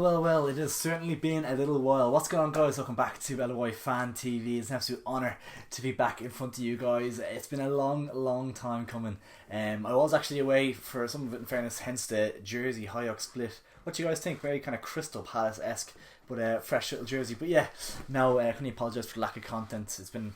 Well, it has certainly been a little while. What's going on, guys? Welcome back to LOI Fan TV. It's an absolute honour to be back in front of you guys. It's been a long time coming. I was actually away for some of it, in fairness, hence the jersey Hayek split. What do you guys think? Very kind of Crystal Palace-esque, but fresh little jersey. But yeah, no, I can apologise for the lack of content. It's been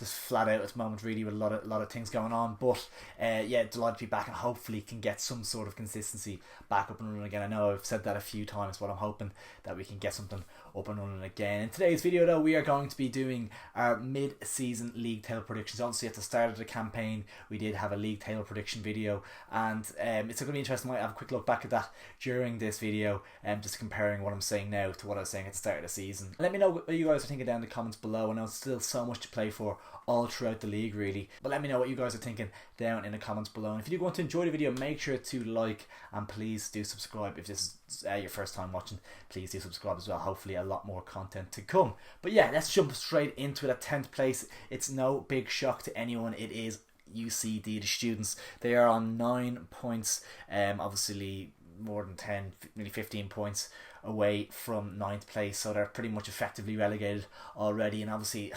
just flat out at the moment, really, with a lot of things going on. But yeah, delighted to be back and hopefully can get some sort of consistency back up and running again. I know I've said that a few times, but I'm hoping that we can get something up and running again. In today's video, though, we are going to be doing our mid-season league table predictions. Obviously, at the start of the campaign, we did have a league table prediction video, and it's going to be interesting. I might have a quick look back at that during this video, just comparing what I'm saying now to what I was saying at the start of the season. Let me know what you guys are thinking down in the comments below. I know it's still so much to play for all throughout the league, really, but let me know what you guys are thinking down in the comments below. And if you do want to enjoy the video, make sure to like, and please do subscribe. If this is your first time watching, please do subscribe as well. Hopefully a lot more content to come. But yeah, let's jump straight into it. At 10th place, it's no big shock to anyone, it is UCD, the students. They are on 9 points, obviously more than 10, nearly 15 points away from 9th place, so they're pretty much effectively relegated already. And obviously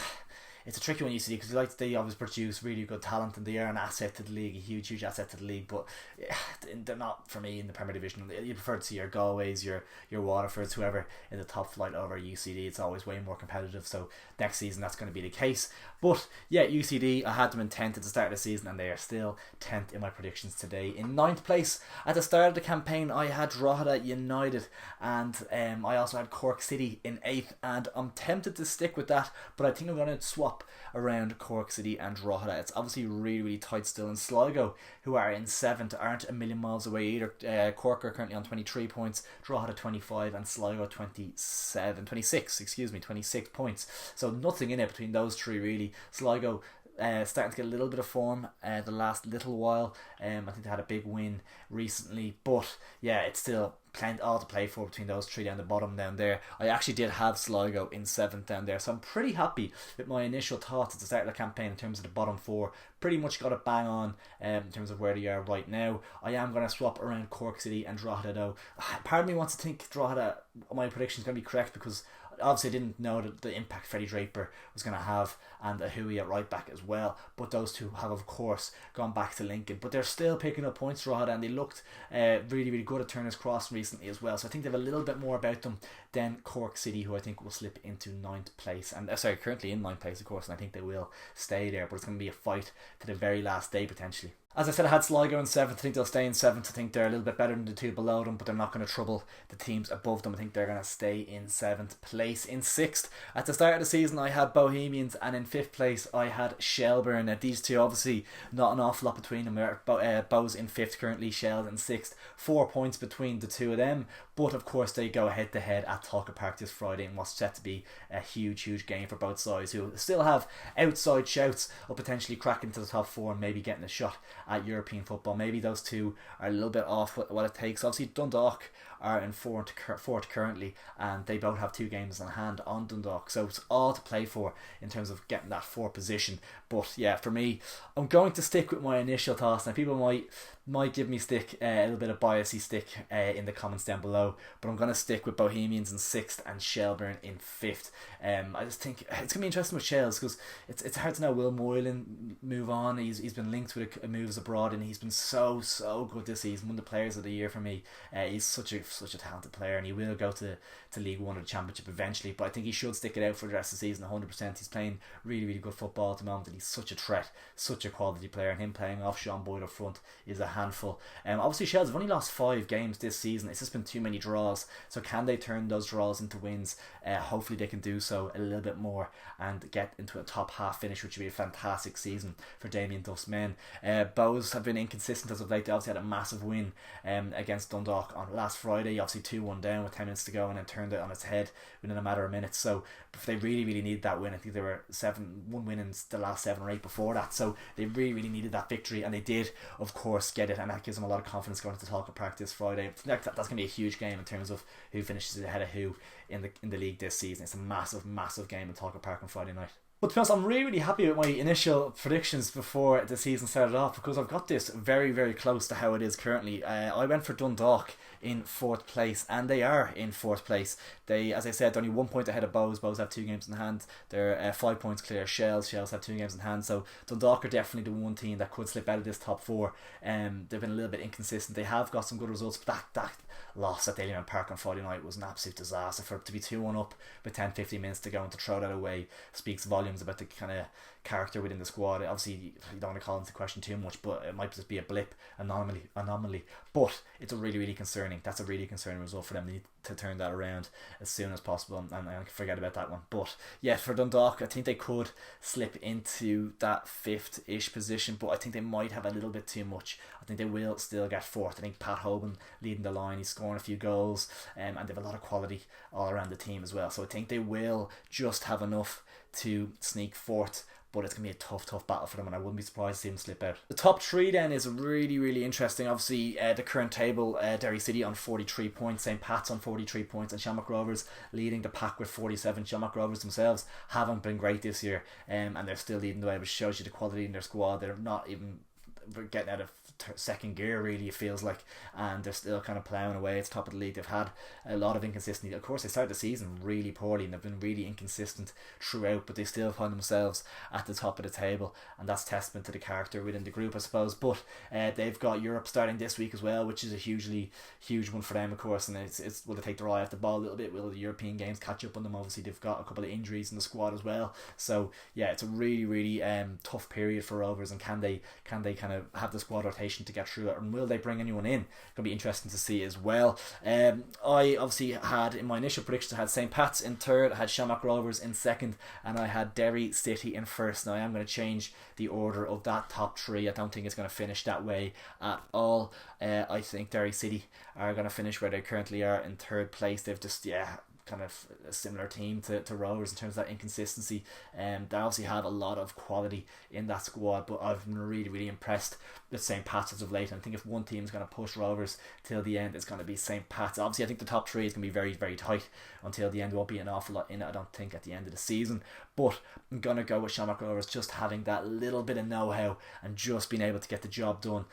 it's a tricky one, UCD, because they always produce really good talent and they are an asset to the league, a huge asset to the league, but they're not for me in the Premier Division. You prefer to see your Galways, your Waterfords, whoever in the top flight over UCD. It's always way more competitive, so next season that's going to be the case. But yeah, UCD, I had them in 10th at the start of the season and they are still 10th in my predictions today. In 9th place, at the start of the campaign, I had Drogheda United, and I also had Cork City in 8th, and I'm tempted to stick with that, but I think I'm going to swap around Cork City and Drogheda. It's obviously really tight still, and Sligo, who are in 7th, aren't a million miles away either. Cork are currently on 23 points, Drogheda 25, and Sligo 26 points. So nothing in it between those three, really. Sligo starting to get a little bit of form the last little while. I think they had a big win recently, but yeah, it's still plenty all to play for between those three down the bottom down there. I actually did have Sligo in 7th down there, so I'm pretty happy with my initial thoughts at the start of the campaign in terms of the bottom four. Pretty much got it bang on in terms of where they are right now. I am going to swap around Cork City and Drogheda, though. Part of me wants to think Drogheda, my prediction is going to be correct, because obviously I didn't know that the impact Freddie Draper was going to have, and a Hui at right back as well, but those two have of course gone back to Lincoln. But they're still picking up points, Drogheda, and they looked really good at Turner's Cross recently as well, so I think they have a little bit more about them than Cork City, who I think will slip into 9th place, and currently in 9th place of course, and I think they will stay there, but it's going to be a fight to the very last day potentially. As I said, I had Sligo in 7th. I think they'll stay in 7th. I think they're a little bit better than the two below them, but they're not going to trouble the teams above them. I think they're going to stay in 7th place. In 6th, at the start of the season, I had Bohemians, and in 5th place, I had Shelbourne. Now, these two, obviously, not an awful lot between them. Bo's in 5th currently, Shell in 6th. 4 points between the two of them, but of course, they go head to head at Talca Park this Friday in what's set to be a huge game for both sides, who still have outside shouts of potentially cracking to the top 4 and maybe getting a shot at European football. Maybe those two are a little bit off what it takes. Obviously Dundalk are in fourth currently, and they both have 2 games in hand on Dundalk, so it's all to play for in terms of getting that 4th position. But yeah, for me, I'm going to stick with my initial thoughts. Now people might give me a little bit of biasy stick in the comments down below, but I'm going to stick with Bohemians in 6th and Shelbourne in 5th. I just think it's going to be interesting with Shells, because it's hard to know, will Moylan move on? He's been linked with moves abroad, and he's been so good this season. One of the players of the year for me. He's such a talented player, and he will go to League One or the Championship eventually, but I think he should stick it out for the rest of the season 100%. He's playing really good football at the moment, and he's such a threat, such a quality player, and him playing off Sean Boyd up front is a handful. Obviously Shells have only lost 5 games this season. It's just been too many draws, so can they turn those draws into wins? Hopefully they can do so a little bit more and get into a top half finish, which would be a fantastic season for Damien Duff's men. Bows have been inconsistent as of late. They obviously had a massive win against Dundalk on last Friday, obviously 2-1 down with 10 minutes to go, and then turned it on its head within a matter of minutes. So if they really need that win, I think they were 1 win in the last 7 or 8 before that, so they really needed that victory, and they did of course get it, and that gives them a lot of confidence going into Talca Park this Friday. That's going to be a huge game in terms of who finishes ahead of who in the league this season. It's a massive game in Talca Park on Friday night. But to be honest, I'm really happy with my initial predictions before the season started off, because I've got this very close to how it is currently. I went for Dundalk in 4th place, and they are in 4th place. They, as I said, they're only 1 point ahead of Bohs. Bohs have 2 games in hand. They're 5 points clear. Shells have 2 games in hand. So Dundalk are definitely the one team that could slip out of this top 4. They've been a little bit inconsistent. They have got some good results, but that loss at Dalymount Park on Friday night was an absolute disaster. For it to be 2-1 up with 10-15 minutes to go and to throw that away speaks volumes about the kind of character within the squad. Obviously, you don't want to call into question too much, but it might just be a blip, anomaly. But it's a really concerning. That's a really concerning result for them. They need to turn that around as soon as possible, and forget about that one. But yeah, for Dundalk, I think they could slip into that 5th-ish position, but I think they might have a little bit too much. I think they will still get 4th. I think Pat Hoban leading the line. He's scoring a few goals, and they have a lot of quality all around the team as well. So I think they will just have enough to sneak 4th. But it's going to be a tough battle for them, and I wouldn't be surprised to see them slip out. The top 3 then is really interesting. Obviously, the current table, Derry City on 43 points, St. Pat's on 43 points, and Shamrock Rovers leading the pack with 47. Shamrock Rovers themselves haven't been great this year, and they're still leading the way, which shows you the quality in their squad. They're not even getting out of second gear, really, it feels like, and they're still kind of ploughing away at the top of the league. They've had a lot of inconsistency. Of course, they started the season really poorly and they've been really inconsistent throughout, but they still find themselves at the top of the table, and that's testament to the character within the group, I suppose. But they've got Europe starting this week as well, which is a huge one for them, of course, and it's will they take their eye off the ball a little bit? Will the European games catch up on them? Obviously, they've got a couple of injuries in the squad as well, so yeah, it's a really tough period for Rovers, and can they kind of have the squad rotation to get through it, and will they bring anyone in? It's going to be interesting to see as well. I obviously had, in my initial predictions, I had St. Pat's in 3rd, I had Shamrock Rovers in 2nd, and I had Derry City in 1st. Now I am going to change the order of that top 3. I don't think it's going to finish that way at all. I think Derry City are going to finish where they currently are in 3rd place. They've just kind of a similar team to Rovers in terms of that inconsistency. They obviously have a lot of quality in that squad, but I've been really impressed with St. Pat's as of late. And I think if one team is going to push Rovers till the end, it's going to be St. Pat's. Obviously, I think the top 3 is going to be very tight until the end. There won't be an awful lot in it, I don't think, at the end of the season. But I'm going to go with Shamrock Rovers just having that little bit of know-how and just being able to get the job done.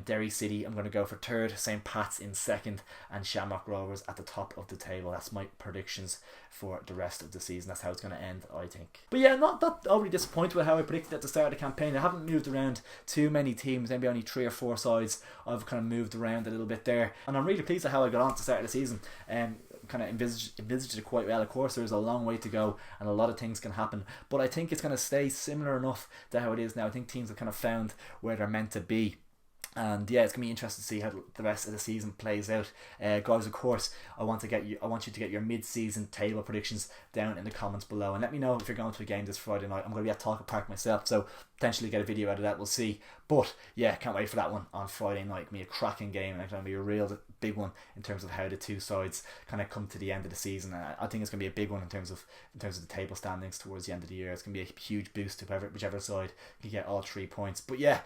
Derry City, I'm going to go for 3rd, St. Pat's in 2nd, and Shamrock Rovers at the top of the table. That's my predictions for the rest of the season. That's how it's going to end, I think. But yeah, not overly disappointed with how I predicted at the start of the campaign. I haven't moved around too many teams, maybe only 3 or 4 sides. I've kind of moved around a little bit there, and I'm really pleased at how I got on at the start of the season. Kind of envisaged it quite well. Of course, there's a long way to go and a lot of things can happen, but I think it's going to stay similar enough to how it is now. I think teams have kind of found where they're meant to be. And yeah, it's gonna be interesting to see how the rest of the season plays out, guys. Of course, I want you to get your mid-season table predictions down in the comments below, and let me know if you're going to a game this Friday night. I'm going to be at Talcott Park myself, so potentially get a video out of that. We'll see. But yeah, can't wait for that one on Friday night. It's going to be a cracking game, and it's going to be a real big one in terms of how the two sides kind of come to the end of the season. I think it's going to be a big one in terms of the table standings towards the end of the year. It's going to be a huge boost to whichever side can get all 3 points. But yeah,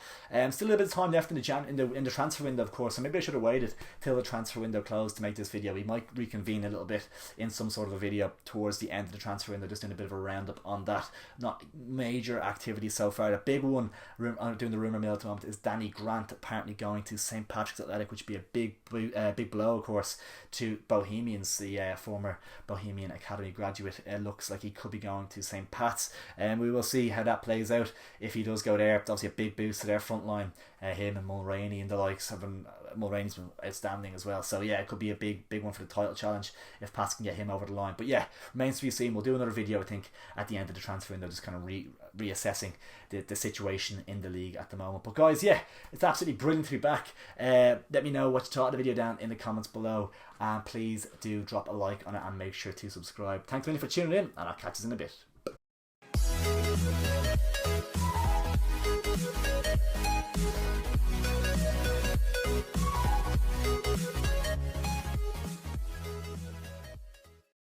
still a little bit of time left in the transfer window, of course. So maybe I should have waited till the transfer window closed to make this video. We might reconvene a little bit in some sort of a video towards the end of the transfer window, just doing a bit of a roundup on that. Not major activity so far. The big one doing the rumour mill at the moment is Danny Grant apparently going to St. Patrick's Athletic, which would be a big blow, of course, to Bohemians, the former Bohemian Academy graduate. Looks like he could be going to St. Pat's, and we will see how that plays out. If he does go there, it's obviously a big boost to their front line. Him and Mulroney and the likes have been. Mulroney's been outstanding as well, so yeah, it could be a big one for the title challenge if Pats can get him over the line. But yeah, remains to be seen. We'll do another video, I think, at the end of the transfer window, just kind of reassessing the situation in the league at the moment. But guys, yeah, it's absolutely brilliant to be back. Let me know what you thought of the video down in the comments below, and please do drop a like on it and make sure to subscribe. Thanks a million for tuning in, and I'll catch you in a bit.